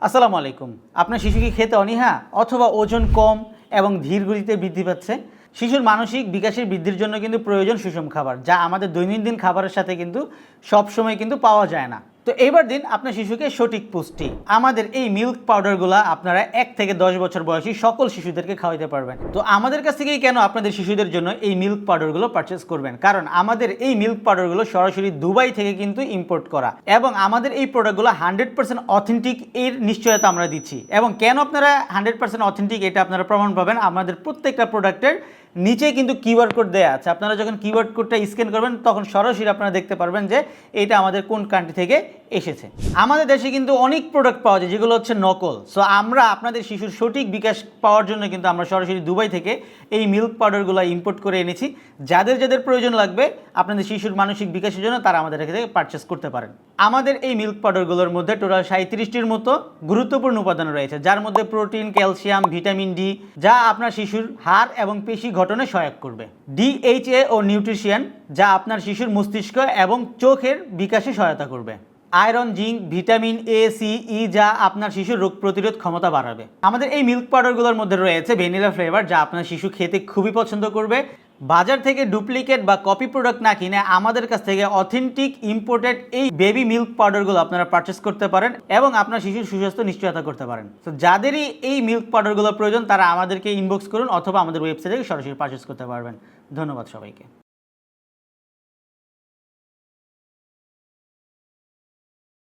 আসসালামু আলাইকুম। আপনার শিশু কি খেতে অনীহা অথবা ওজন কম এবং ধীর গতিতে বৃদ্ধি পাচ্ছে? শিশুর মানসিক বিকাশের বৃদ্ধির জন্য কিন্তু প্রয়োজন সুষম খাবার, যা আমাদের দৈনন্দিন খাবারের সাথে কিন্তু সবসময় কিন্তু পাওয়া যায় না। তো এবার দিন আপনার শিশুকে সঠিক পুষ্টি। আমাদের এই মিল্ক পাউডারগুলো আপনারা 1 থেকে 10 বছর বয়সী সকল শিশুদেরকে খাওয়াতে পারবেন। তো আমাদের কাছ থেকেই কেন আপনাদের শিশুদের জন্য এই মিল্ক পাউডারগুলো পারচেস করবেন? কারণ আমাদের এই মিল্ক পাউডারগুলো সরাসরি দুবাই থেকে কিন্তু ইম্পোর্ট করা, এবং আমাদের এই প্রোডাক্টগুলো 100% অথেন্টিক এর নিশ্চয়তা আমরা দিচ্ছি। এবং কেন আপনারা 100% অথেন্টিক এটা আপনারা প্রমাণ পাবেন আমাদের প্রত্যেকটা প্রোডাক্টের নিচে কিন্তু কিউআর কোড দেওয়া আছে। আপনারা যখন কিউআর কোডটা স্ক্যান করবেন তখন সরাসরি আপনারা দেখতে পারবেন যে এটা আমাদের কোন কান্ট্রি থেকে এসেছে। আমাদের দেশে কিন্তু অনেক প্রোডাক্ট পাওয়া যায় যেগুলো হচ্ছে নকল। সো আমরা আপনাদের শিশুর সঠিক বিকাশ পাওয়ার জন্য কিন্তু আমরা সরাসরি দুবাই থেকে এই মিল্ক পাউডারগুলো ইম্পোর্ট করে এনেছি। যাদের যাদের প্রয়োজন লাগবে আপনাদের শিশুর মানসিক বিকাশের জন্য তারা আমাদের এখান থেকে পারচেস করতে পারেন। আমাদের এই মিল্ক পাউডারগুলোর মধ্যে টোটাল 37টির মতো গুরুত্বপূর্ণ উপাদান রয়েছে, যার মধ্যে প্রোটিন, ক্যালসিয়াম, ভিটামিন ডি, যা আপনার শিশুর হাড় এবং পেশি গঠনে সহায়ক করবে। ডিএইচএ ও নিউট্রিশন, যা আপনার শিশুর মস্তিষ্ক এবং চোখের বিকাশে সহায়তা করবে। Iron, zinc, vitamin A, C, E, যা আপনার শিশুর রোগ প্রতিরোধ ক্ষমতা বাড়াবে। আমাদের এই মিল্ক পাউডারগুলোর মধ্যে রয়েছে ভ্যানিলা ফ্লেভার, যা আপনার শিশু খেতে খুবই পছন্দ করবে। বাজার থেকে ডুপ্লিকেট বা কপি প্রোডাক্ট না কিনে আমাদের কাছ থেকে অথেন্টিক ইম্পোর্টেড এই বেবি মিল্ক পাউডারগুলো আপনারা পারচেস করতে পারেন এবং আপনার শিশুর সুস্বাস্থ্য নিশ্চয়তা করতে পারেন। তো যাদেরই এই মিল্ক পাউডারগুলো প্রয়োজন তারা আমাদেরকে ইনবক্স করুন অথবা আমাদের ওয়েবসাইটে সরাসরি পারচেস করতে পারবেন। ধন্যবাদ সবাইকে।